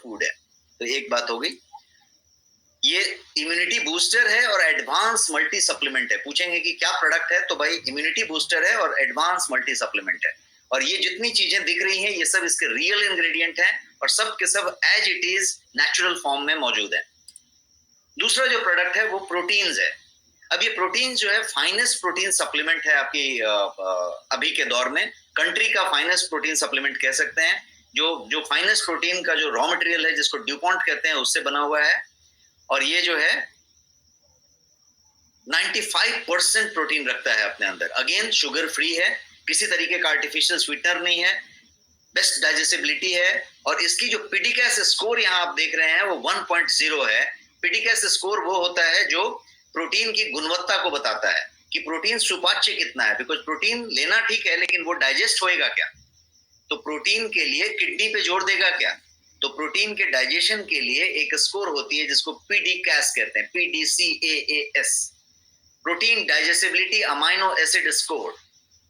Food है। तो एक बात हो गई, ये इम्यूनिटी बूस्टर है और एडवांस मल्टी सप्लीमेंट है। पूछेंगे कि क्या प्रोडक्ट है, तो भाई इम्यूनिटी बूस्टर है और एडवांस मल्टी सप्लीमेंट है। और ये जितनी चीजें दिख रही हैं ये सब इसके रियल इंग्रेडिएंट हैं और सब के सब as it is natural form में मौजूद है। दूसरा जो प्रोडक्ट है वो प्रोटीन्स है। अब ये प्रोटीन जो है फाइनेस्ट प्रोटीन सप्लीमेंट है आपकी अभी के दौर में, कंट्री का फाइनेस्ट प्रोटीन सप्लीमेंट कह सकते हैं। जो फाइनेस्ट प्रोटीन का जो रॉ मटेरियल है जिसको ड्यूपॉन्ट कहते हैं उससे बना हुआ है और ये जो है 95% प्रोटीन रखता है अपने अंदर। अगेन शुगर फ्री है, किसी तरीके का आर्टिफिशियल स्वीटनर नहीं है, बेस्ट डाइजेस्टिबिलिटी है और इसकी जो पीडीकैस स्कोर यहाँ आप देख रहे हैं वो 1.0 है। पीडीकैस स्कोर वो होता है जो प्रोटीन की गुणवत्ता को बताता है कि प्रोटीन सुपाच्य कितना है। बिकॉज प्रोटीन लेना ठीक है लेकिन वो डाइजेस्ट होएगा क्या, तो प्रोटीन के लिए किडनी पे जोर देगा क्या, तो प्रोटीन के डाइजेशन के लिए एक स्कोर होती है जिसको पीडीकैस कहते हैं, PDCAAS, protein digestibility amino acid score.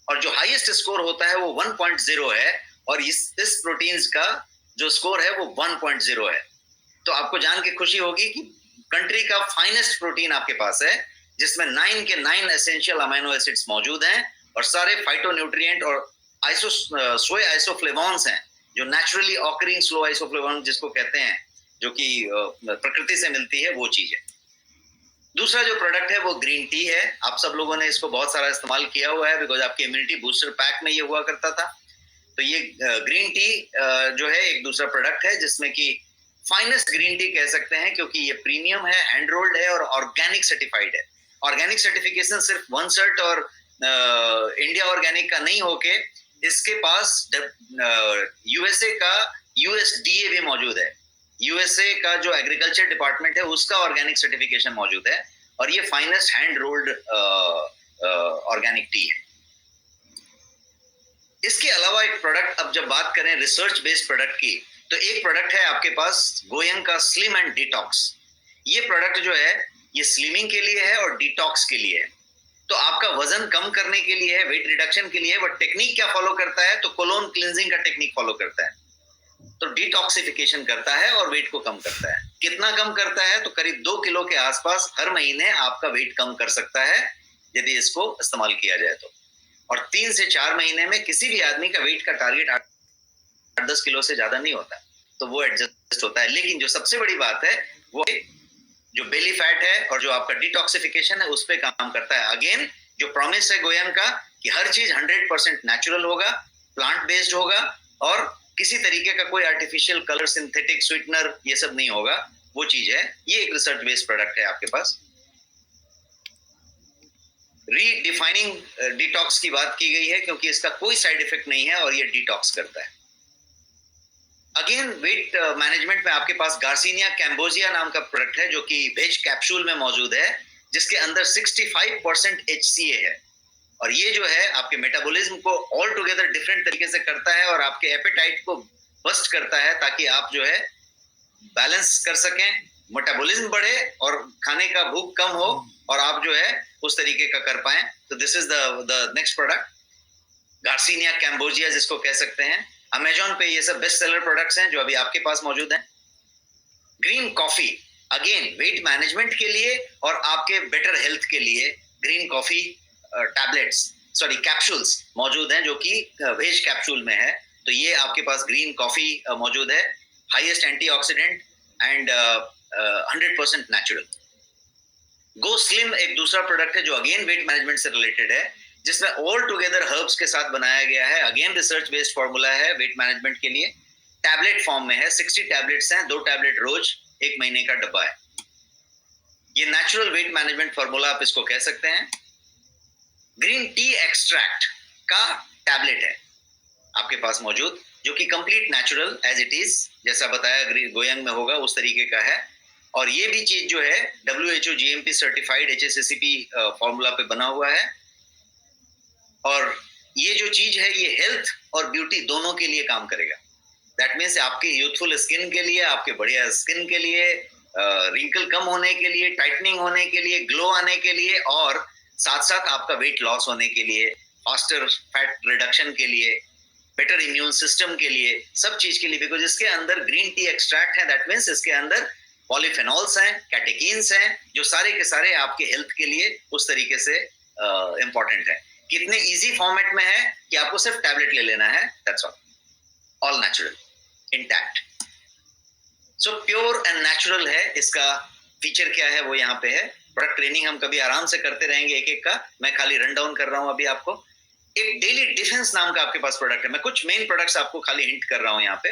और जो हाईएस्ट स्कोर होता है वो 1.0 है और इस प्रोटीन्स का जो स्कोर है वो 1.0 है। तो आपको जान के खुशी होगी कि कंट्री का फाइनेस्ट प्रोटीन आपके पास है जिसमें 9 के 9 एसेंशियल अमाइनो एसिड्स मौजूद हैं और सारे फाइटोन्यूट्रिएंट और सोए आइसोफ्लेवॉन्स हैं जो नेचुरली ऑकरिंग स्लो आइसोफ्लेवॉन जिसको कहते हैं, जो कि प्रकृति से मिलती है, वो चीज है। दूसरा जो प्रोडक्ट है वो ग्रीन टी है। आप सब लोगों ने इसको बहुत सारा इस्तेमाल किया हुआ है बिकॉज आपके इम्यूनिटी बूस्टर पैक में ये हुआ करता था। तो ये ग्रीन टी जो है एक दूसरा प्रोडक्ट है जिसमें कि फाइनेस्ट ग्रीन टी कह सकते हैं क्योंकि ये प्रीमियम है, हैंड रोल्ड है और ऑर्गेनिक सर्टिफाइड है। ऑर्गेनिक सर्टिफिकेशन सिर्फ OneCert और इंडिया ऑर्गेनिक का नहीं होके इसके पास यूएसए का USDA भी मौजूद है। यूएसए का जो एग्रीकल्चर डिपार्टमेंट है उसका ऑर्गेनिक सर्टिफिकेशन मौजूद है और ये finest hand rolled organic T है। इसके अलावा एक प्रोडक्ट, अब जब बात करें रिसर्च बेस्ड प्रोडक्ट की, तो एक प्रोडक्ट है आपके पास गोयंग का स्लिम एंड डिटॉक्स। ये प्रोडक्ट जो है ये स्लिमिंग के लिए है और डिटॉक्स के लिए है। तो आपका वजन कम करने के लिए है, वेट रिडक्शन के लिए है, बट टेक्निक क्या फॉलो करता है, तो कोलोन क्लिंजिंग का टेक्निक फॉलो करता है। तो डिटॉक्सिफिकेशन करता है और वेट को कम करता है। कितना कम करता है, तो करीब 2 किलो के आसपास हर महीने आपका वेट कम कर सकता है यदि इसको इस्तेमाल किया जाए तो। और 3 से 4 महीने में किसी भी आदमी का वेट का टारगेट 8-10 किलो से ज्यादा नहीं होता, तो वो एडजस्ट होता है। लेकिन जो सबसे बड़ी बात है वो जो बेली फैट है और जो आपका डिटॉक्सिफिकेशन है उस पर काम करता है। अगेन जो प्रॉमिस है गोयंग का कि हर चीज 100% नेचुरल होगा, प्लांट बेस्ड होगा और किसी तरीके का कोई आर्टिफिशियल कलर, सिंथेटिक स्वीटनर ये सब नहीं होगा, वो चीज है। ये एक रिसर्च बेस्ड प्रोडक्ट है आपके पास। रीडिफाइनिंग डिटॉक्स की बात की गई है क्योंकि इसका कोई साइड इफेक्ट नहीं है और ये डिटॉक्स करता है। अगेन वेट मैनेजमेंट में आपके पास गार्सिनिया कैम्बोजिया नाम का प्रोडक्ट है जो कि वेज कैप्सूल में मौजूद है जिसके अंदर 65% HCA है और ये जो है आपके मेटाबॉलिज्म को ऑल टुगेदर डिफरेंट तरीके से करता है और आपके एपेटाइट को बस्ट करता है ताकि आप जो है बैलेंस कर सकें, मेटाबॉलिज्म बढ़े और खाने का भूख कम हो और आप जो है उस तरीके का कर पाएं। तो this is the next product garcinia cambogia जिसको कह सकते हैं। अमेजॉन पे ये सब बेस्ट सेलर प्रोडक्ट्स हैं जो अभी आपके पास मौजूद हैं। Green coffee again weight management के लिए और आपके बेटर हेल्थ के लिए ग्रीन कॉफी कैप्सूल्स मौजूद हैं जो कि वेज कैप्सूल में है। तो ये आपके पास ग्रीन कॉफी मौजूद है, highest antioxidant and 100% natural. Go slim एक दूसरा प्रोडक्ट है जो अगेन वेट मैनेजमेंट से रिलेटेड है जिसमें ऑल टुगेदर हर्ब्स के साथ बनाया गया है। अगेन रिसर्च बेस्ड फॉर्मूला है वेट मैनेजमेंट के लिए, टैबलेट फॉर्म में है, 60 टैबलेट्स हैं, 2 टैबलेट रोज, 1 महीने का डब्बा है। ये नेचुरल वेट मैनेजमेंट फॉर्मूला आप इसको कह सकते हैं। ग्रीन टी एक्सट्रैक्ट का टैबलेट है आपके पास मौजूद जो कि complete natural as it is, जैसा बताया गोयंग में होगा उस तरीके का है। और ये भी चीज जो है WHO GMP certified HACCP formula पे बना हुआ है और ये जो चीज है ये हेल्थ और ब्यूटी दोनों के लिए काम करेगा। दैट मीन्स आपके यूथफुल स्किन के लिए, आपके बढ़िया स्किन के लिए, रिंकल कम होने के लिए, टाइटनिंग होने के लिए, ग्लो आने के लिए और साथ साथ आपका वेट लॉस होने के लिए, फास्टर फैट रिडक्शन के लिए, बेटर इम्यून सिस्टम के लिए, सब चीज के लिए, बिकॉज इसके अंदर ग्रीन टी एक्सट्रैक्ट है, दैट मीन्स इसके अंदर पॉलीफेनॉल्स हैं, कैटेकीन्स हैं, जो सारे के सारे आपके हेल्थ के लिए उस तरीके से इंपॉर्टेंट है। कितने इजी फॉर्मेट में है कि आपको सिर्फ टैबलेट ले लेना है, that's all natural, intact. So pure and natural है। इसका फीचर क्या है वो यहाँ पे है। प्रोडक्ट ट्रेनिंग हम कभी आराम से करते रहेंगे एक एक का, मैं खाली रन डाउन कर रहा हूँ अभी आपको। एक डेली डिफेंस नाम का आपके पास प्रोडक्ट है, मैं कुछ मेन प्रोडक्ट्स आपको खाली हिंट कर रहा हूँ यहाँ पे।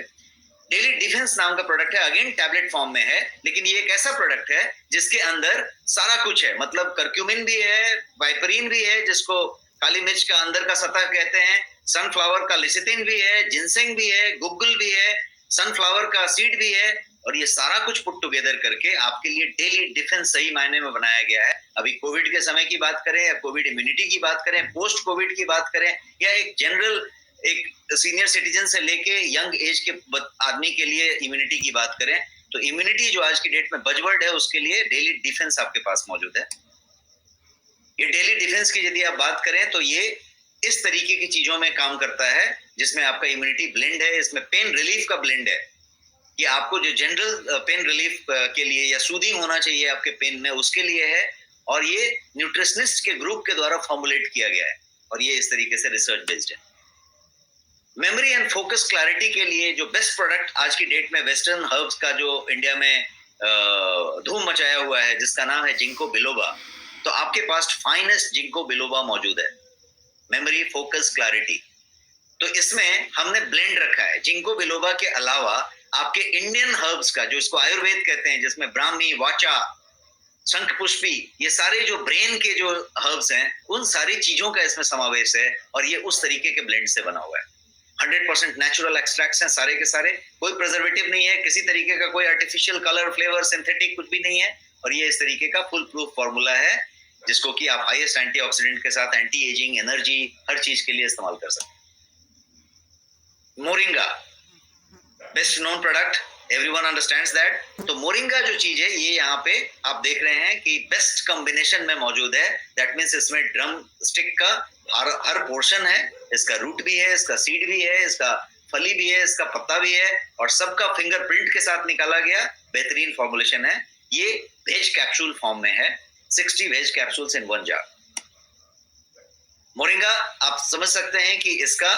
डेली डिफेंस नाम का प्रोडक्ट है, अगेन टैबलेट फॉर्म में है, लेकिन ये एक ऐसा प्रोडक्ट है जिसके अंदर सारा कुछ है, मतलब कर्क्यूमिन भी है, वाइपरीन भी है जिसको काली मिर्च का अंदर का सतह कहते हैं, सनफ्लावर का लिसिथिन भी है, जिनसेंग भी है, गुग्गल भी है, सनफ्लावर का सीड भी है, और ये सारा कुछ पुट टुगेदर करके आपके लिए डेली डिफेंस सही मायने में बनाया गया है। अभी कोविड के समय की बात करें या कोविड इम्यूनिटी की बात करें, पोस्ट कोविड की बात करें, या एक जनरल एक सीनियर सिटीजन से लेके यंग एज के आदमी के लिए इम्यूनिटी की बात करें, तो इम्यूनिटी जो आज की डेट में बजवर्ड है, उसके लिए डेली डिफेंस आपके पास मौजूद है। ये डेली डिफेंस की यदि आप बात करें तो ये इस तरीके की चीजों में काम करता है जिसमें आपका इम्यूनिटी ब्लेंड है, इसमें पेन रिलीफ का ब्लेंड है कि आपको जो जनरल पेन रिलीफ के लिए या सूदिंग होना चाहिए आपके पेन में, उसके लिए है, और ये न्यूट्रिशनिस्ट के ग्रुप के द्वारा फॉर्मुलेट किया गया है, और ये इस तरीके से रिसर्च बेस्ड है। मेमोरी एंड फोकस क्लैरिटी के लिए जो बेस्ट प्रोडक्ट आज की डेट में वेस्टर्न हर्ब्स का जो इंडिया में धूम मचाया हुआ है, जिसका नाम है जिंको बिलोबा, तो आपके पास फाइनेस्ट जिंको बिलोबा मौजूद है, मेमोरी फोकस क्लैरिटी। तो इसमें हमने ब्लेंड रखा है जिंको बिलोबा के अलावा आपके इंडियन हर्ब्स का, जो इसको आयुर्वेद कहते हैं, जिसमें ब्राह्मी, वाचा, शंखपुष्पी, ये सारे जो ब्रेन के जो हर्ब्स हैं, उन सारी चीजों का इसमें समावेश है, और ये उस तरीके के ब्लेंड से बना हुआ है। 100% नेचुरल एक्सट्रैक्ट्स हैं सारे के सारे, कोई प्रिजर्वेटिव नहीं है, किसी तरीके का कोई आर्टिफिशियल कलर, फ्लेवर, सिंथेटिक कुछ भी नहीं है, और ये इस तरीके का फुल प्रूफ फॉर्मूला है जिसको कि आप हाईएस्ट एंटीऑक्सीडेंट के साथ एंटी एजिंग, एनर्जी, हर चीज के लिए इस्तेमाल कर सकते हैं। Moringa best known product, everyone understands that. तो मोरिंगा जो चीज है, ये यहाँ पे आप देख रहे हैं कि बेस्ट कॉम्बिनेशन में मौजूद है, दैट मीन्स इसमें ड्रम स्टिक का हर पोर्शन है, इसका रूट भी है, इसका सीड भी है, इसका फली भी है, इसका पत्ता भी है, और सबका फिंगरप्रिंट के साथ निकाला गया बेहतरीन फॉर्मुलेशन है। ये वेज कैप्सूल फॉर्म में है, 60 वेज कैप्सूल्स इन 1 जार। मोरिंगा आप समझ सकते हैं कि इसका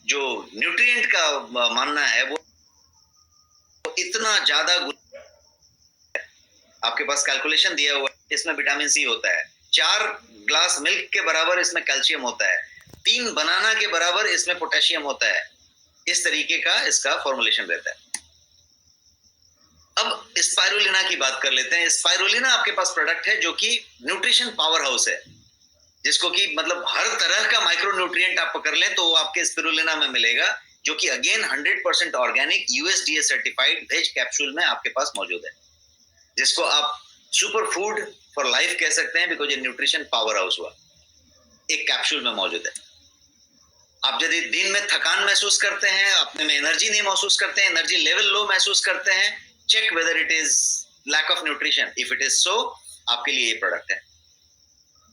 जो न्यूट्रिएंट का मानना है वो इतना ज्यादा, आपके पास कैलकुलेशन दिया हुआ है, इसमें विटामिन सी होता है, 4 ग्लास मिल्क के बराबर इसमें कैल्शियम होता है, 3 बनाना के बराबर इसमें पोटेशियम होता है, इस तरीके का इसका फॉर्मुलेशन रहता है। अब स्पाइरुलिना की बात कर लेते हैं। स्पाइरुलिना आपके पास प्रोडक्ट है जो कि न्यूट्रिशन पावर हाउस है, जिसको कि मतलब हर तरह का माइक्रो न्यूट्रिएंट आप पकड़ लें तो वो आपके स्पिरुलिना में मिलेगा, जो कि again 100% organic USDA certified veg capsule में आपके पास मौजूद है, जिसको आप सुपर फूड फॉर लाइफ कह सकते हैं, बिकॉज ये न्यूट्रिशन पावर हाउस हुआ, एक कैप्सूल में मौजूद है। आप यदि दिन में थकान महसूस करते हैं, अपने में एनर्जी नहीं महसूस करते हैं, एनर्जी लेवल लो महसूस करते हैं, check whether it is lack of nutrition, if it is so, आपके लिए ये प्रोडक्ट है।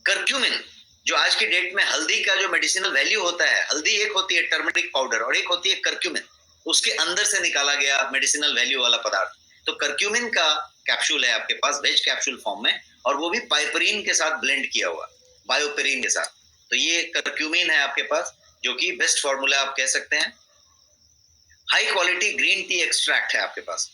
कर्क्यूमिन, जो आज की डेट में हल्दी का जो मेडिसिनल वैल्यू होता है, हल्दी एक होती है टर्मरिक पाउडर और एक होती है कर्क्यूमिन, उसके अंदर से निकाला गया मेडिसिनल वैल्यू वाला पदार्थ। तो कर्क्यूमिन का कैप्सूल है आपके पास वेज कैप्सूल फॉर्म में, और वो भी पाइपरीन के साथ ब्लेंड किया हुआ, बायोपेरिन के साथ। तो ये कर्क्यूमिन है आपके पास, जो कि बेस्ट फॉर्मूला आप कह सकते हैं। High quality green tea extract है आपके पास,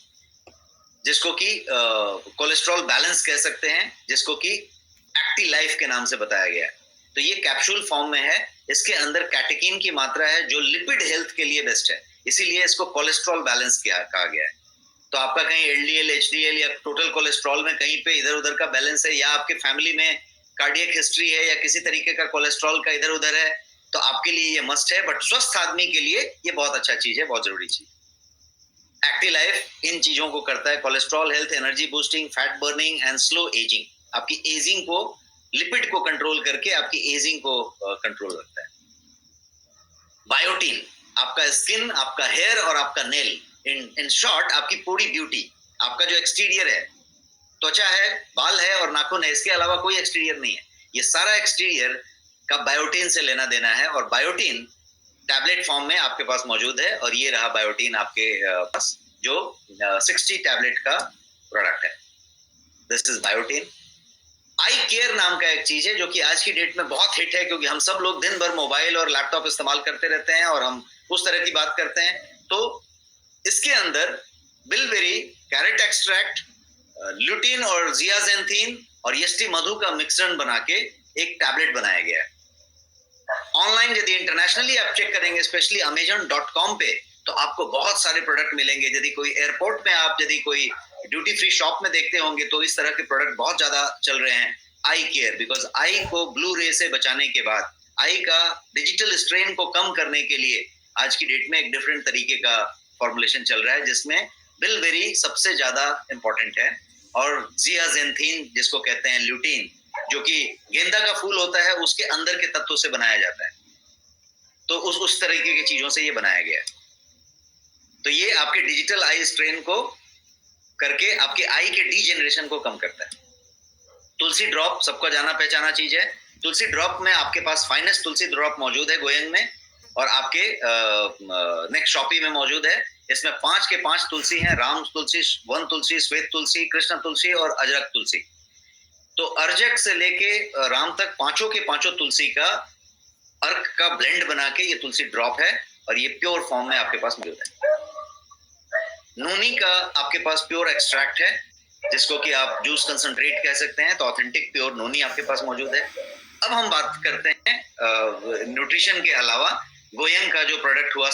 जिसको कि कोलेस्ट्रॉल बैलेंस कह सकते हैं, जिसको कि एक्टिव लाइफ के नाम से बताया गया है। तो ये कैप्सूल फॉर्म में है, इसके अंदर कैटेकिन की मात्रा है जो लिपिड हेल्थ के लिए बेस्ट है, इसीलिए इसको कोलेस्ट्रॉल बैलेंस कहा गया है। तो आपका कहीं LDL, HDL या टोटल कोलेस्ट्रॉल में कहीं पे इधर उधर का बैलेंस है, या आपके फैमिली में कार्डियक हिस्ट्री है या किसी तरीके का कोलेस्ट्रॉल का इधर उधर है, तो आपके लिए ये मस्ट है। बट स्वस्थ आदमी के लिए ये बहुत अच्छा चीज है, बहुत जरूरी चीज। एक्टिव लाइफ इन चीजों को करता है, cholesterol health, energy boosting, fat burning and slow ageing, आपकी एजिंग को, लिपिड को कंट्रोल करके आपकी एजिंग को कंट्रोल रखता है। बायोटीन आपका स्किन, आपका हेयर और आपका नेल, इन शॉर्ट आपकी पूरी ब्यूटी, आपका जो एक्सटीरियर है, त्वचा है, बाल है और नाखून है, इसके अलावा कोई एक्सटीरियर नहीं है, ये सारा एक्सटीरियर का बायोटीन से लेना देना है। और बायोटीन टैबलेट फॉर्म में आपके पास मौजूद है, और ये रहा बायोटीन आपके पास, जो 60 टैबलेट का प्रोडक्ट है। This is biotin. I care नाम का एक चीज है जो कि आज की डेट में बहुत हिट है, क्योंकि हम सब लोग दिन भर मोबाइल और लैपटॉप इस्तेमाल करते रहते हैं और हम उस तरह की बात करते हैं। तो इसके अंदर बिलबेरी, कैरेट एक्सट्रैक्ट, ल्यूटीन और जियाजेंथीन और यष्टि मधु का मिश्रण बना के एक टैबलेट बनाया गया है। ऑनलाइन यदि इंटरनेशनली आप चेक करेंगे, स्पेशली Amazon.com पे, तो आपको बहुत सारे प्रोडक्ट मिलेंगे। यदि कोई एयरपोर्ट में आप यदि कोई ड्यूटी फ्री शॉप में देखते होंगे तो इस तरह के प्रोडक्ट बहुत ज्यादा चल रहे हैं। आई केयर, बिकॉज आई को ब्लू रे से बचाने के बाद, आई का डिजिटल स्ट्रेन को कम करने के लिए आज की डेट में एक डिफरेंट तरीके का फॉर्मुलेशन चल रहा है, जिसमें बिलबेरी सबसे ज्यादा इंपॉर्टेंट है, और जियाजेंथीन जिसको कहते हैं ल्यूटीन, जो कि गेंदा का फूल होता है, उसके अंदर के तत्वों से बनाया जाता है। तो उस तरीके की चीजों से ये बनाया गया है। तो ये आपके डिजिटल आई स्ट्रेन को करके आपके आई के डीजेनरेशन को कम करता है। तुलसी ड्रॉप सबका जाना पहचाना चीज है। तुलसी ड्रॉप में आपके पास फाइनेस्ट तुलसी ड्रॉप मौजूद है गोयंग में, और आपके नेक्स्ट शॉपी में मौजूद है। इसमें 5 के 5 तुलसी हैं, राम तुलसी, वन तुलसी, श्वेत तुलसी, कृष्ण तुलसी और अजरक तुलसी। तो अर्जक से लेके राम तक पांचों के पांचों तुलसी का अर्क का ब्लेंड बना के ये तुलसी ड्रॉप है, और ये प्योर फॉर्म में आपके पास मौजूद है। नोनी का आपके पास प्योर एक्सट्रैक्ट है, जिसको कि आप जूस कंसंट्रेट कह सकते हैं। तो ऑथेंटिक प्योर नोनी आपके पास मौजूद है। अब हम बात करते हैं न्यूट्रिशन के अलावा गोयंग का जो प्रोडक्ट हुआ